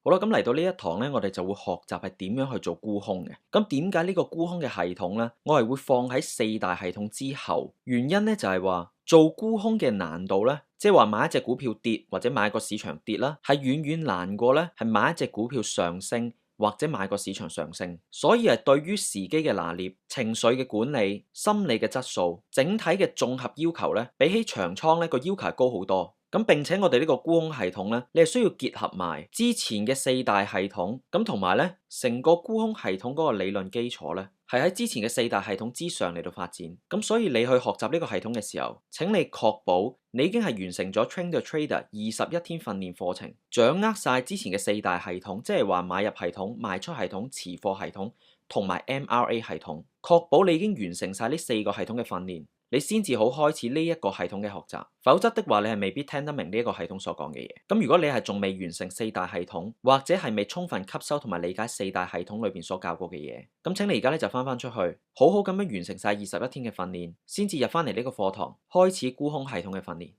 好啦，咁嚟到呢一堂咧，我哋就會學習係點樣去做沽空嘅。咁點解呢個沽空嘅系統咧，我係會放喺四大系統之後？原因咧就係話做沽空嘅難度咧，即係話買一隻股票跌或者買個市場跌啦，係遠遠難過咧係買一隻股票上升或者買個市場上升。所以係對於時機嘅拿捏、情緒嘅管理、心理嘅質素、整體嘅綜合要求咧，比起長倉咧個要求係高好多。咁並且我哋呢個沽空系統咧，你係需要結合埋之前嘅四大系統，咁同埋咧成個沽空系統嗰個理論基礎咧，係喺之前嘅四大系統之上嚟到發展。咁所以你去學習呢個系統嘅時候，請你確保你已經係完成咗 Train the Trader 21天訓練課程，掌握晒之前嘅四大系統，即係話買入系統、賣出系統、持貨系統同埋 MRA 系統，確保你已經完成晒呢四個系統嘅訓練。你先至好開始呢一個系統嘅學習，否則的話你係未必聽得明呢一個系統所講嘅嘢。咁如果你係仲未完成四大系統，或者係未充分吸收同埋理解四大系統裏邊所教過嘅嘢，咁請你而家咧就翻出去，好好咁樣完成晒21天嘅訓練，先至入翻嚟呢個課堂，開始沽空系統嘅訓練。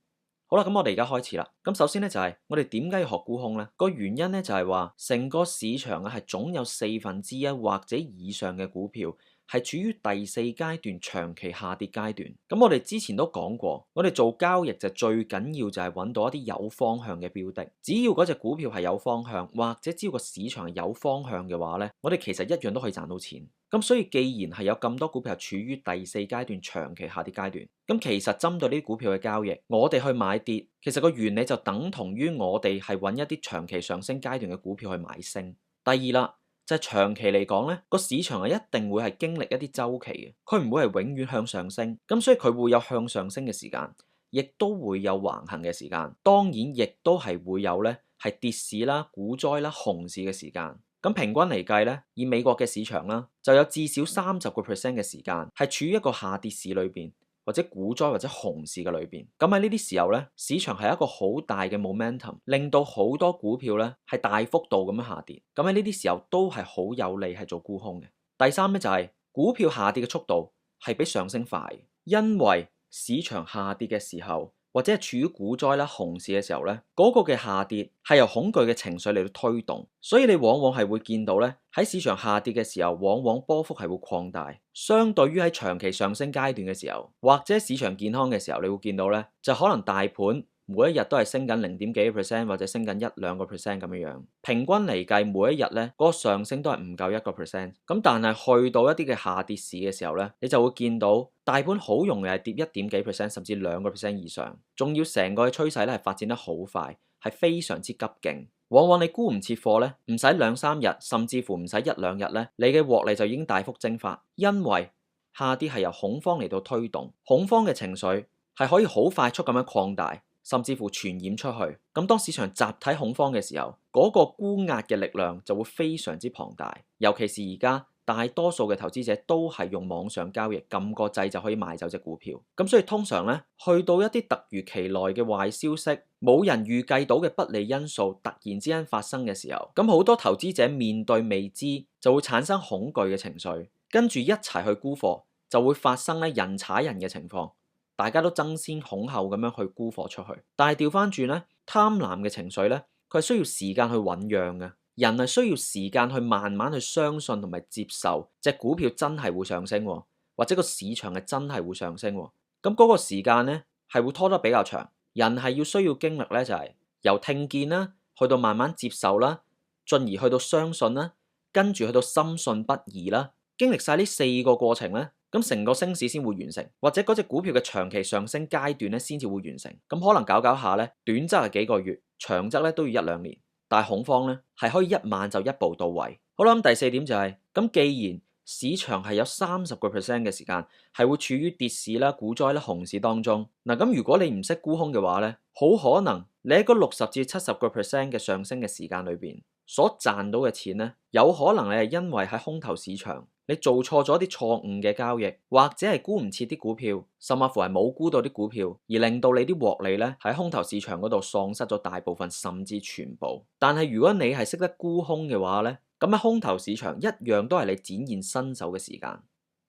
好啦，咁我哋而家開始啦。咁首先咧就係我哋點解要學沽空呢？個原因咧就係話成個市場啊係總有1/4或者以上嘅股票係處於第四階段長期下跌階段。咁我哋之前都講過，我哋做交易就最緊要就係揾到一啲有方向嘅標的。只要嗰隻股票係有方向，或者只要個市場係有方向嘅話咧，我哋其實一樣都可以賺到錢。咁所以既然係有咁多股票係處於第四階段長期下跌階段，咁其實針對呢啲股票嘅交易，我哋去買跌，其實個原理就等同於我哋係揾一啲長期上升階段嘅股票去買升。第二啦。就係長期嚟講咧，個市場係一定會係經歷一啲週期嘅，佢唔會係永遠向上升，咁所以佢會有向上升嘅時間，亦都會有橫行嘅時間，當然亦都係會有咧係跌市啦、股災啦、熊市嘅時間。咁平均嚟計咧，以美國嘅市場啦，就有至少30% 嘅時間係處於一個下跌市裏邊，或者股災或者熊市嘅裏邊，咁喺呢啲時候咧，市場係一個好大嘅 momentum，令到好多股票咧係大幅度咁樣下跌，咁喺呢啲時候都係好有利係做沽空嘅。第三咧就係股票下跌嘅速度係比上升快，因為市場下跌嘅時候，或者係處於股災啦、熊市嘅時候咧，嗰個嘅下跌係由恐懼嘅情緒嚟到推動，所以你往往係會見到咧喺市場下跌嘅時候，往往波幅係會擴大。相對於喺長期上升階段嘅時候，或者市場健康嘅時候，你會見到咧就可能大盤每一日都係升緊0.幾% 或者升緊1-2% 咁樣樣，平均嚟計每一日咧嗰個上升都係唔夠1%。咁但係去到一啲嘅下跌市嘅時候咧，你就會見到大盤好容易係跌1.幾%甚至2% 以上，仲要成個嘅趨勢咧係發展得好快，係非常之急勁。往往你沽唔切貨咧，唔使2-3日，甚至乎唔使1-2日咧，你嘅獲利就已經大幅蒸發，因為下跌係由恐慌嚟到推動，恐慌嘅情緒係可以好快速咁樣擴大，甚至乎傳染出去。咁當市場集體恐慌嘅時候，嗰個沽壓嘅力量就會非常之龐大，尤其是而家。大多數嘅投資者都係用網上交易，撳個掣就可以買走隻股票。咁所以通常咧，去到一啲突如其來嘅壞消息，冇人預計到嘅不利因素突然之間發生嘅時候，咁好多投資者面對未知就會產生恐懼嘅情緒，跟住一齊去沽貨，就會發生咧人踩人嘅情況，大家都爭先恐後咁樣去沽貨出去。但係調翻轉咧，貪婪嘅情緒咧，佢係需要時間去醖釀嘅。人係需要時間去慢慢去相信同埋接受隻股票真係會上升，或者個市場係真係會上升。咁嗰個時間咧係會拖得比較長。人係要需要經歷咧，就係由聽見啦，去到慢慢接受啦，進而去到相信啦，跟住去到深信不疑啦。經歷晒呢4個過程咧，咁成個升市先會完成，或者嗰隻股票嘅長期上升階段咧先至會完成。咁可能搞下咧，短則係幾個月，長則咧都要1-2年。但係恐慌咧，係可以一晚就一步到位。好啦，咁第4點就係，咁既然市場係有30% 嘅時間係會處於跌市啦、股災啦、熊市當中，嗱咁如果你唔識沽空嘅話咧，好可能你喺嗰60-70% 嘅上升嘅時間裏邊所賺到嘅錢咧，有可能你係因為喺空頭市場你做錯咗啲錯誤嘅交易，或者係沽唔切啲股票，甚至乎係冇沽到啲股票，而令到你啲獲利咧喺空頭市場嗰度喪失咗大部分甚至全部。但係如果你係識得沽空嘅話咧，咁喺空頭市場一樣都係你展現身手嘅時間。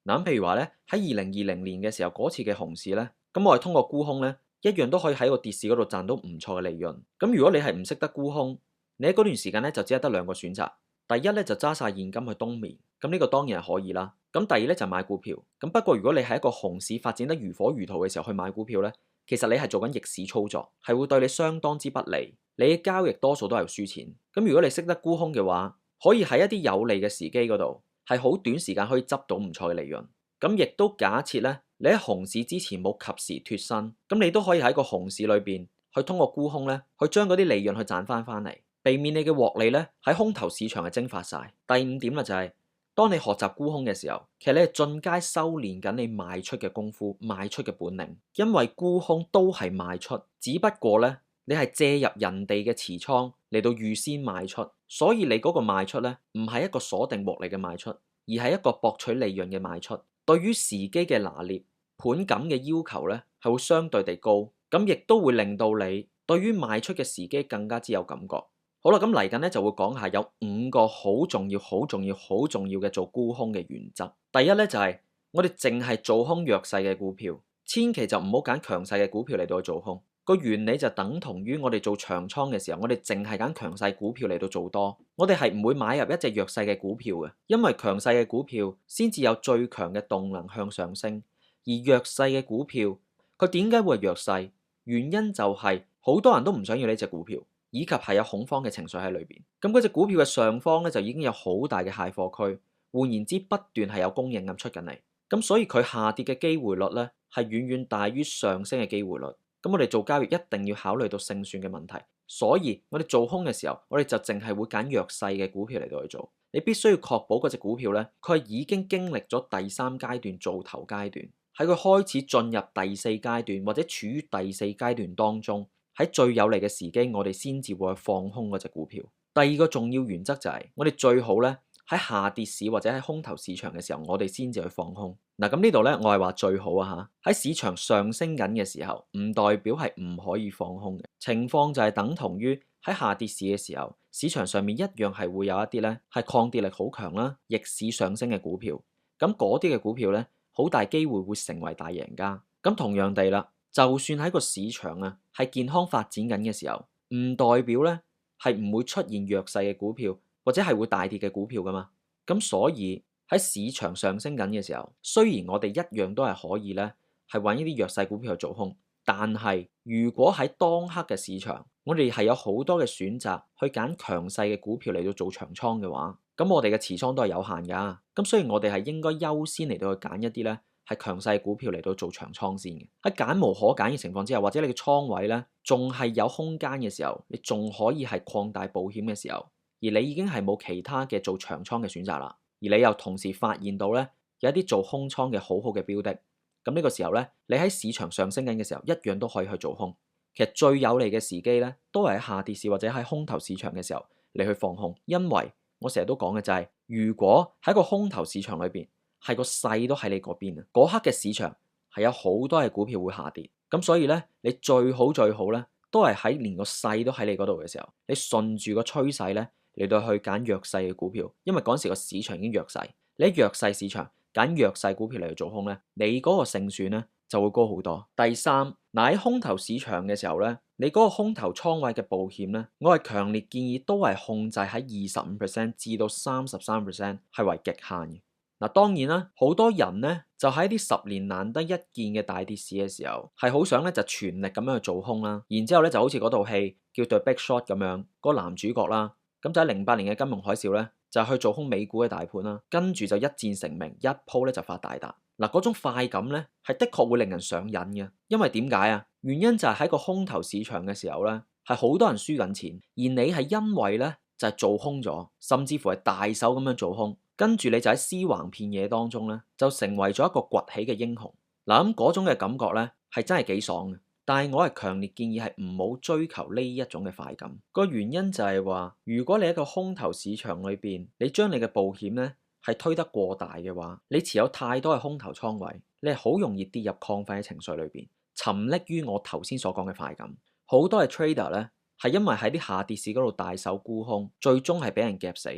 嗱，譬如話咧喺2020年嘅時候嗰次嘅熊市咧，咁我哋通過沽空咧一樣都可以喺個跌市嗰度賺到唔錯嘅利潤。咁如果你係唔識得沽空，你喺嗰段時間咧就只係得兩個選擇，第一咧就揸晒現金去冬眠，咁呢個當然係可以啦。咁第二咧就買股票，咁不過如果你喺一個熊市發展得如火如荼嘅時候去買股票咧，其實你係做緊逆市操作，係會對你相當之不利。你嘅交易多數都係輸錢。咁如果你識得沽空嘅話，可以喺一啲有利嘅時機嗰度，係好短時間可以執到唔錯嘅利潤。咁亦都假設咧，你喺熊市之前冇及時脫身，咁你都可以喺個熊市裏邊去通過沽空咧，去將嗰啲利潤去賺翻嚟，避免你嘅獲利咧喺空頭市場係蒸發晒。第五點啦就係，當你學習沽空嘅時候，其實你係進階修煉緊你賣出嘅功夫、賣出嘅本領，因為沽空都係賣出，只不過咧你係借入人哋嘅持倉嚟到預先賣出，所以你嗰個賣出咧唔係一個鎖定獲利嘅賣出，而係一個博取利潤嘅賣出。對於時機嘅拿捏、盤感嘅要求咧係會相對地高，咁亦都會令到你對於賣出嘅時機更加之有感覺。好啦，咁嚟緊咧就會講下有5個好重要、好重要、好重要嘅做沽空嘅原則。第一咧就係我哋淨係做空弱勢嘅股票，千祈就唔好揀強勢嘅股票嚟到去做空。個原理就等同於我哋做長倉嘅時候，我哋淨係揀強勢股票嚟到做多，我哋係唔會買入一隻弱勢嘅股票嘅，因為強勢嘅股票先至有最強嘅動能向上升，而弱勢嘅股票佢點解會係弱勢？原因就係好多人都唔想要呢隻股票。以及係有恐慌嘅情緒喺裏邊，咁嗰隻股票嘅上方咧就已經有好大嘅蟹貨區，換言之不斷係有供應咁出緊嚟，咁所以佢下跌嘅機會率咧係遠遠大於上升嘅機會率。咁我哋做交易一定要考慮到勝算嘅問題，所以我哋做空嘅時候，我哋就淨係會揀弱勢嘅股票嚟到去做。你必須要確保嗰隻股票咧，佢係已經經歷咗第3階段做頭階段，喺佢開始進入第4階段或者處於第4階段當中。喺最有利嘅時機，我哋先至會去放空嗰隻股票。第二個重要原則就係，我哋最好咧喺下跌市或者喺空頭市場嘅時候，我哋先至去放空。嗱，咁呢度咧，我係話最好啊嚇。喺市場上升緊嘅時候，唔代表係唔可以放空嘅。情況就係等同於喺下跌市嘅時候，市場上面一樣係會有一啲咧係抗跌力好強啦、逆市上升嘅股票。咁嗰啲嘅股票咧，好大機會會成為大贏家。咁同樣地啦。就算喺個市場啊係健康發展緊嘅時候，唔代表咧係唔會出現弱勢嘅股票或者係會大跌嘅股票噶嘛。咁所以喺市場上升緊嘅時候，雖然我哋一樣都係可以咧係揾呢啲弱勢股票去做空，但係如果喺當刻嘅市場，我哋係有好多嘅選擇去揀強勢嘅股票嚟到做長倉嘅話，咁我哋嘅持倉都係有限噶。咁所以我哋係應該優先嚟到去揀一啲咧。係強勢股票嚟到做長倉先嘅。喺揀無可揀嘅情況之下，或者你嘅倉位咧仲係有空間嘅時候，你仲可以係擴大保險嘅時候，而你已經係冇其他嘅做長倉嘅選擇啦，而你又同時發現到咧有一啲做空倉嘅好好嘅標的，咁呢個時候咧，你喺市場上升緊嘅時候，一樣都可以去做空。其實最有利嘅時機咧，都係喺下跌市或者喺空頭市場嘅時候你去放空，因為我成日都講嘅就係，如果喺個空頭市場裏邊。係個勢都喺你嗰邊啊！嗰刻嘅市場係有好多嘅股票會下跌，咁所以咧，你最好咧，都係喺連個勢都喺你嗰度嘅時候，你順住個趨勢咧嚟到去揀弱勢嘅股票，因為嗰陣時個市場已經弱勢，你喺弱勢市場揀弱勢股票嚟去做空咧，你嗰個勝算咧就會高好多。第三，嗱喺空頭市場嘅時候咧，你嗰個空頭倉位嘅保險咧，我係強烈建議都係控制喺25%至到33%係為極限嘅。嗱，當然啦，好多人咧就喺啲10年難得一見嘅大跌市嘅時候，係好想咧就全力咁樣去做空啦。然之後咧就好似嗰套戲叫做《Big Short》咁樣，嗰個男主角啦，咁就喺08年嘅金融海嘯咧，就去做空美股嘅大盤啦，跟住就一戰成名，一鋪咧就發大達。嗱，嗰種快感咧係的確會令人上癮嘅，因為點解啊？原因就係喺個空頭市場嘅時候咧，係好多人輸緊錢，而你係因為咧就係做空咗，甚至乎係大手咁樣做空。跟住你就喺屍橫遍野當中咧，就成為咗一個崛起嘅英雄。嗱，咁嗰種嘅感覺咧，係真係幾爽嘅。但係我係強烈建議係唔好追求呢一種嘅快感。個原因就係話，如果你喺個空頭市場裏邊，你將你嘅保險咧係推得過大嘅話，你持有太多嘅空頭倉位，你係好容易跌入亢奮嘅情緒裏邊，沉溺於我頭先所講嘅快感。好多嘅 trader 咧係因為喺啲下跌市嗰度大手沽空，最終係俾人夾死。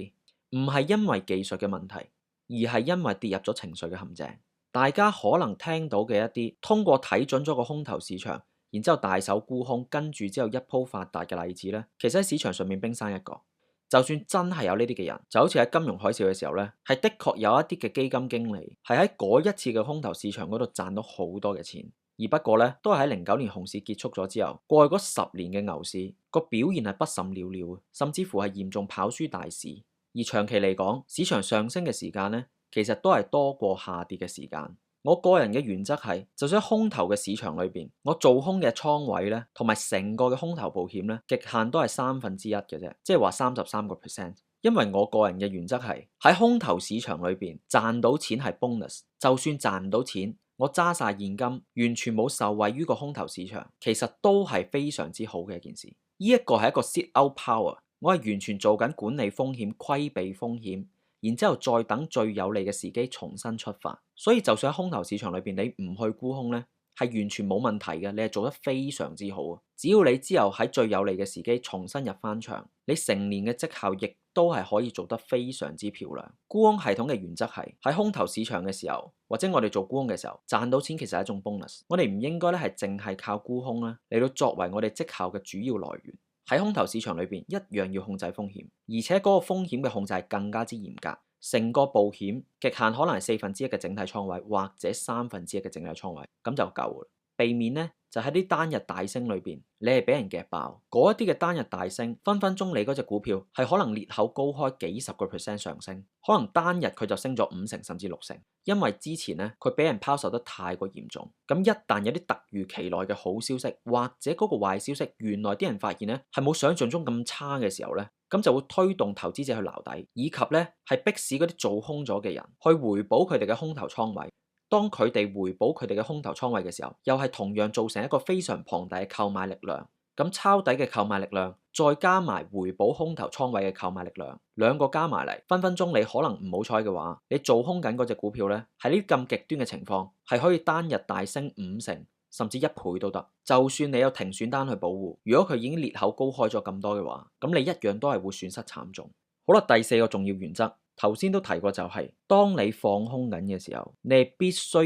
唔係因為技術嘅問題，而係因為跌入咗情緒嘅陷阱。大家可能聽到嘅一啲通過睇準咗個空頭市場，然之後大手沽空，跟住之後一鋪發達嘅例子呢，其實喺市場上面冰山一角。就算真係有呢啲嘅人，就好似喺金融海嘯嘅時候呢，係的確有一啲嘅基金經理係喺嗰一次嘅空頭市場嗰度賺到好多嘅錢。而不過呢，都係喺09年熊市結束咗之後，過去嗰10年嘅牛市個表現係不甚了了，甚至乎係嚴重跑輸大市。而長期嚟講，市場上升嘅時間呢，其實都係多過下跌嘅時間。我個人嘅原則係，就算喺空頭嘅市場裏邊，我做空嘅倉位咧，同埋成個嘅空頭保險咧，極限都係1/3嘅啫，即係話33%。因為我個人嘅原則係喺空頭市場裏邊賺到錢係 bonus， 就算賺唔到錢，我揸晒現金，完全冇受惠於個空頭市場，其實都係非常之好嘅一件事。呢一個係一個 sit out power， 我係完全做緊管理風險、規避風險。然之後再等最有利嘅時機重新出發，所以就算喺空頭市場裏邊你唔去沽空呢，係完全冇問題嘅，你係做得非常之好啊！只要你之後喺最有利嘅時機重新入翻場，你成年嘅績效亦都係可以做得非常之漂亮。沽空系統嘅原則係喺空頭市場嘅時候，或者我哋做沽空嘅時候賺到錢，其實係一種 bonus。我哋唔應該咧係淨係靠沽空啦嚟到作為我哋績效嘅主要來源。喺空頭市場裏邊一樣要控制風險，而且嗰個風險嘅控制係更加之嚴格。成個保險極限可能係1/4嘅整體倉位，或者1/3嘅整體倉位，咁就夠啦。避免呢，就喺啲單日大升裏邊，你係俾人夾爆嗰一啲嘅單日大升，分分鐘你嗰隻股票係可能裂口高開幾十個 percent 上升，可能單日佢就升咗5成甚至6成，因為之前呢，佢俾人拋售得太過嚴重。咁一旦有啲突如其來嘅好消息，或者嗰個壞消息，原來啲人發現呢係冇想象中咁差嘅時候呢，咁就會推動投資者去撈底，以及呢係迫使嗰啲做空咗嘅人去回補佢哋嘅空頭倉位。當佢哋回補佢哋嘅空頭倉位嘅時候，又係同樣造成一個非常龐大嘅購買力量。咁抄底嘅購買力量，再加埋回補空頭倉位嘅購買力量，兩個加埋嚟，分分鐘你可能唔好彩嘅話，你做空緊嗰隻股票呢，喺呢咁極端嘅情況，係可以單日大升5成，甚至1倍都得。就算你有停損單去保護，如果佢已經裂口高開咗咁多嘅話，咁你一樣都係會損失慘重。好啦，第4個重要原則。頭先都提過就係，當你放空緊嘅時候，你係必須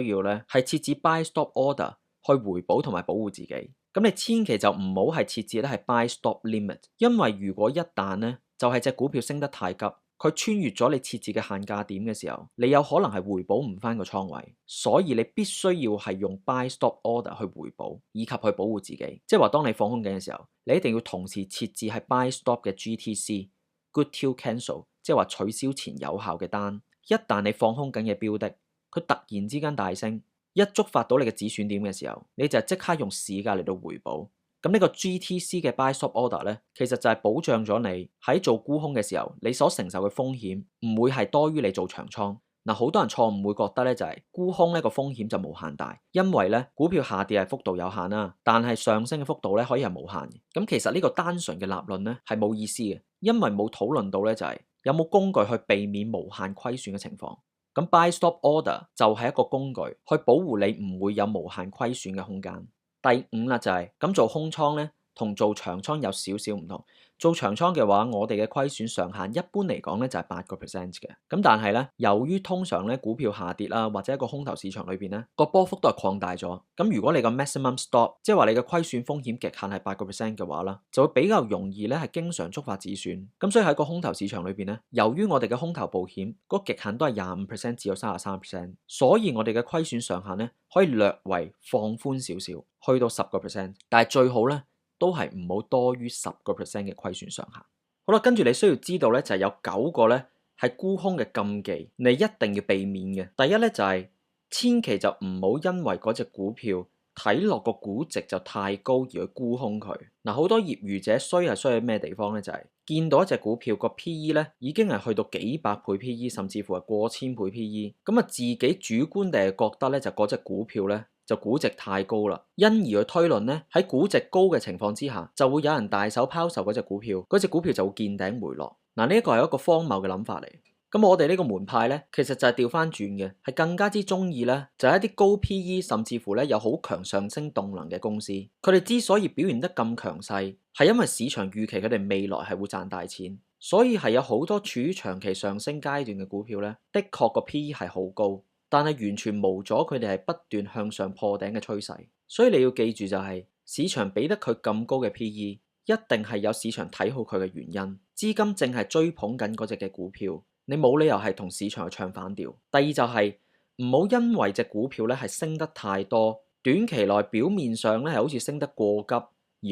要咧係設置 buy stop order 去回補同埋保護自己。咁你千祈就唔好係設置咧係 buy stop limit，因為如果一旦咧就係隻股票升得太急，佢穿越咗你設置嘅限價點嘅時候，你有可能係回補唔翻個倉位，所以你必須要係用 buy stop order 去回補以及去保護自己。即係話當你放空緊嘅時候，你一定要同時設置係 buy stop 嘅 GTC good till cancel。即係話取消前有效嘅單，一旦你放空緊嘅標的，佢突然之間大升，一觸發到你嘅止損點嘅時候，你就即刻用市價嚟到回補。咁呢個 GTC 嘅 buy stop order 咧，其實就係保障咗你喺做沽空嘅時候，你所承受嘅風險唔會係多於你做長倉。嗱，好多人錯誤會覺得咧就係沽空呢個風險就無限大，因為咧股票下跌係幅度有限啦，但係上升嘅幅度咧可以係無限嘅。咁其實呢個單純嘅立論咧係冇意思嘅，因為冇討論到咧就係有冇工具去避免無限虧損嘅情況。咁 buy stop order 就係一個工具去保護你唔會有無限虧損嘅空間。第5啦就係咁做空倉咧，同做長倉有少少唔同。做長倉嘅話，我哋嘅虧損上限一般嚟講咧就係8%嘅。咁但係咧，由於通常咧股票下跌啦，或者一個空頭市場裏邊咧個波幅都係擴大咗。咁如果你個 maximum stop，即係話你嘅虧損風險極限係8%嘅話啦，就會比較容易咧係經常觸發止損。咁所以喺個空頭市場裏邊咧，由於我哋嘅空頭保險嗰極限都係25%至到33%，所以我哋嘅虧損上限咧可以略為放寬少少，去到10%。但係最好咧，都係唔好多於10% 嘅虧損上限。好啦，跟住你需要知道咧，就係有9個咧係沽空嘅禁忌，你一定要避免嘅。第一咧就係千祈就唔好因為嗰隻股票睇落個估值就太高而去沽空佢。嗱，好多業餘者衰喺咩地方咧？就係見到一隻股票個 PE 咧已經係去到幾百倍 PE，甚至乎係過千倍 PE，咁啊自己主觀地係覺得咧就嗰隻股票咧就估值太高啦，因而去推論咧喺估值高嘅情況之下，就會有人大手拋售嗰隻股票，嗰隻股票就會見頂回落。嗱，呢一個係一個荒謬嘅諗法嚟。咁我哋呢個門派咧，其實就係調翻轉嘅，係更加之中意咧，就係一啲高 PE，甚至乎咧有好強上升動能嘅公司。佢哋之所以表現得咁強勢，係因為市場預期佢哋未來係會賺大錢，所以係有好多處於長期上升階段嘅股票咧，的確個 PE 係好高。但係完全冇咗佢哋係不斷向上破頂嘅趨勢。所以你要記住就係市場俾得佢咁高嘅 PE，一定係有市場睇好佢嘅原因。資金淨係追捧緊嗰隻嘅股票，你冇理由係同市場去唱反調。第二就係唔好因為隻股票咧係升得太多，短期內表面上咧係好似升得過急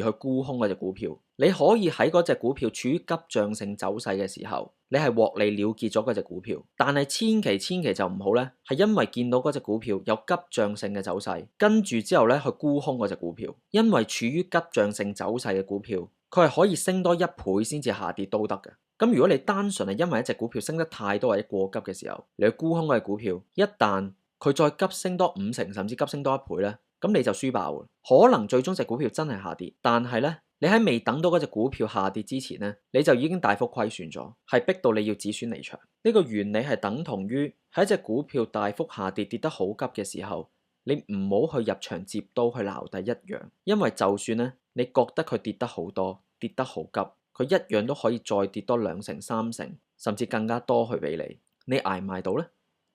而去沽空嗰隻股票。你可以喺嗰隻股票處於急漲性走勢嘅時候，你係獲利了結咗嗰隻股票，但係千祈就唔好咧，係因為見到嗰隻股票有急漲性嘅走勢，跟住之後咧去沽空嗰隻股票，因為處於急漲性走勢嘅股票，佢係可以升多1倍先至下跌都得嘅。咁如果你單純係因為一隻股票升得太多或者過急嘅時候，你去沽空嗰隻股票，一旦佢再急升多5成，甚至急升多1倍咧，咁你就輸爆嘅。可能最終隻股票真係下跌，但係咧，你喺未等到嗰隻股票下跌之前咧，你就已經大幅虧損咗，係逼到你要止損離場。呢個原理係等同於喺一隻股票大幅下跌跌得好急嘅時候，你唔好去入場接刀去撈底一樣，因為就算咧你覺得佢跌得好多，跌得好急，佢一樣都可以再跌多2成、3成，甚至更加多去俾你，你捱唔捱到呢？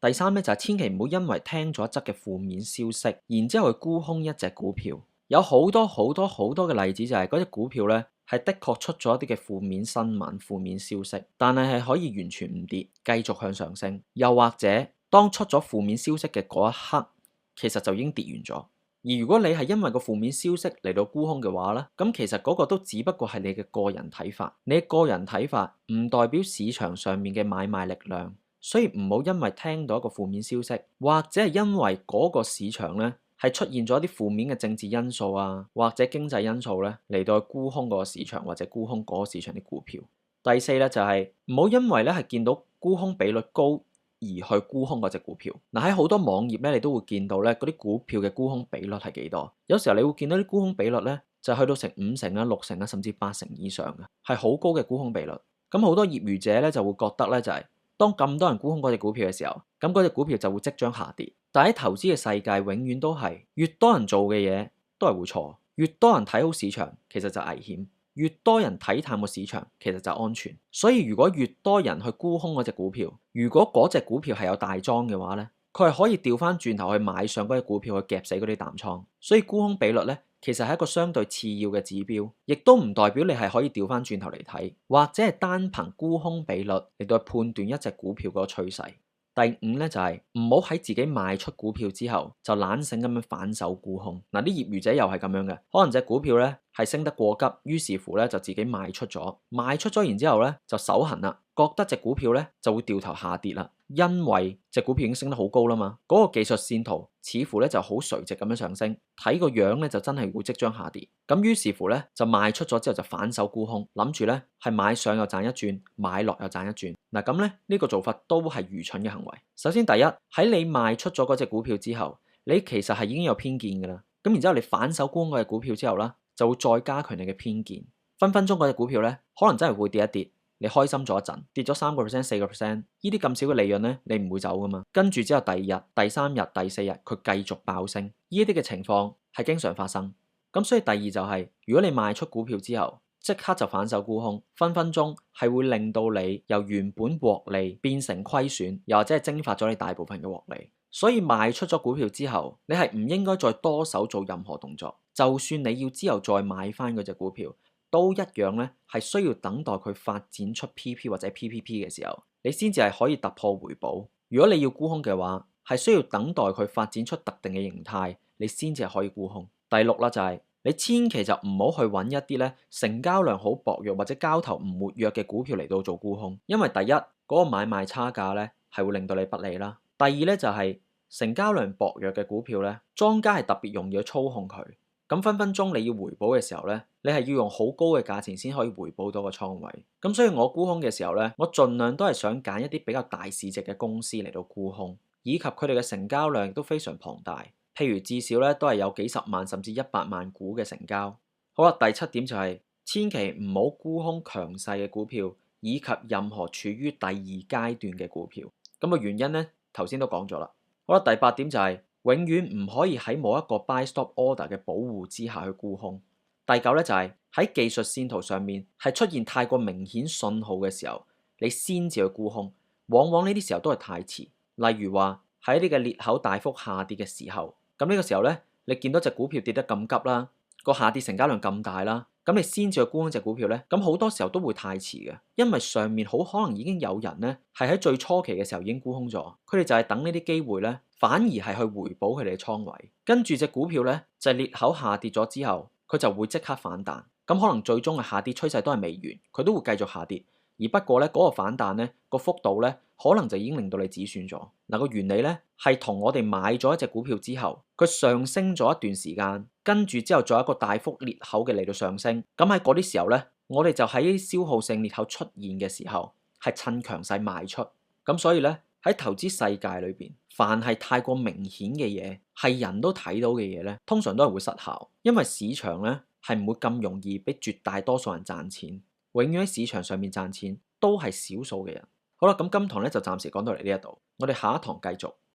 第三咧就係千祈唔好因為聽咗一則嘅負面消息，然之後去沽空一隻股票。有好多嘅例子就係嗰隻股票咧係的確出咗一啲嘅負面新聞、負面消息，但係可以完全唔跌，繼續向上升。又或者當出咗負面消息嘅嗰一刻，其實就已經跌完咗。而如果你係因為個負面消息嚟到沽空嘅話咧，咁其實嗰個都只不過係你嘅個人睇法，你嘅個人睇法唔代表市場上面嘅買賣力量。所以唔好因為聽到一個負面消息，或者係因為嗰個市場咧係出現咗一啲負面嘅政治因素啊，或者經濟因素咧嚟到去沽空嗰個市場或者沽空嗰個市場啲股票。第四咧就係唔好因為咧係見到沽空比率高而去沽空嗰隻股票。嗱，喺好多網頁咧，你都會見到咧嗰啲股票嘅沽空比率係幾多？有時候你會見到啲沽空比率咧就去到成5成啊、6成啊，甚至8成以上嘅，係好高嘅沽空比率。咁好多業餘者咧就會覺得咧就係當咁多人沽空嗰隻股票嘅時候，咁嗰隻股票就會即將下跌。但喺投資嘅世界，永遠都係越多人做嘅嘢都係會錯，越多人睇好市場，其實就危險；越多人睇淡個市場，其實就安全。所以如果越多人去沽空嗰隻股票，如果嗰隻股票係有大莊嘅話咧，佢係可以調翻轉頭去買上嗰隻股票去夾死嗰啲淡倉。所以沽空比率咧，其實係一個相對次要嘅指標，亦都唔代表你係可以調翻轉頭嚟睇，或者係單憑沽空比率嚟到判斷一隻股票嗰個趨勢。第五咧就係唔好喺自己賣出股票之後就懶醒咁樣反手沽空。嗱，啲業餘者又係咁樣嘅，可能隻股票咧係升得過急，於是乎咧就自己賣出咗，然之後咧就手痕啦，覺得隻股票咧就會掉頭下跌啦。因為隻股票已經升得好高啦嘛，嗰個技術線圖似乎咧就好垂直咁樣上升，睇個樣咧就真係會即將下跌。咁於是乎咧就賣出咗之後就反手沽空，諗住咧係買上又賺一轉，買落又賺一轉。嗱，咁咧呢個做法都係愚蠢嘅行為。首先第一，喺你賣出咗嗰隻股票之後，你其實係已經有偏見㗎啦。咁然之後你反手沽空嗰隻股票之後啦，就會再加強你嘅偏見。分鐘嗰隻股票咧可能真係會跌一跌。你開心咗一陣，跌咗3%、4%，呢啲咁少嘅利潤咧，你唔會走噶嘛。跟住之後第2日、第3日、第4日，佢繼續爆升，呢啲嘅情況係經常發生。咁所以第二就係，如果你賣出股票之後，即刻就反手沽空，分鐘係會令到你由原本獲利變成虧損，又或者係蒸發咗你大部分嘅獲利。所以賣出咗股票之後，你係唔應該再多手做任何動作，就算你要之後再買翻嗰隻股票，都一樣咧，係需要等待佢發展出 PP 或者 PPP 嘅時候，你先至係可以突破回補。如果你要沽空嘅話，係需要等待佢發展出特定嘅形態，你先至係可以沽空。第六啦就係你千祈就唔好去揾一啲咧成交量好薄弱或者交投唔活躍嘅股票嚟到做沽空，因為第一嗰個買賣差價咧係會令到你不利啦。第二咧就係成交量薄弱嘅股票咧，莊家係特別容易去操控佢。咁分鐘你要回補嘅時候咧，你係要用好高嘅價錢先可以回補到個倉位。咁所以我沽空嘅時候咧，我盡量都係想揀一啲比較大市值嘅公司嚟到沽空，以及佢哋嘅成交量亦都非常龐大，譬如至少咧都係有幾十萬甚至100萬股嘅成交。好啦，第七點就係千祈唔好沽空強勢嘅股票，以及任何處於第二階段嘅股票。咁個原因咧，頭先都講咗啦。好啦，第八點就係永遠唔可以喺冇一個 buy stop order 嘅保護之下去沽空。第九咧就係喺技術線圖上面係出現太過明顯信號嘅時候，你先至去沽空。往往呢啲時候都係太遲。例如話喺呢個裂口大幅下跌嘅時候，咁呢個時候咧，你見到隻股票跌得咁急啦，個下跌成交量咁大啦，咁你先至去沽空隻股票咧，咁好多時候都會太遲嘅，因為上面好可能已經有人咧係喺最初期嘅時候已經沽空咗，佢哋就係等呢啲機會咧，反而係去回補佢哋嘅倉位，跟住隻股票咧就係裂口下跌咗之後，佢就會即刻反彈，咁可能最終嘅下跌趨勢都係未完，佢都會繼續下跌。而不過咧，嗰個反彈咧個幅度咧，可能就已經令到你止損咗。嗱，個原理咧係同我哋買咗一隻股票之後，佢上升咗一段時間，跟住之後再一個大幅裂口嘅嚟到上升。咁喺嗰啲時候咧，我哋就喺消耗性裂口出現嘅時候，係趁強勢賣出。咁所以咧喺投資世界裏邊，凡係太過明顯嘅嘢，係人都睇到嘅嘢咧，通常都係會失效，因為市場咧係唔會咁容易俾絕大多數人賺錢。永遠喺市場上面賺錢都係少數嘅人。好啦，咁今堂咧就暫時講到嚟呢一度，我哋下一堂繼續。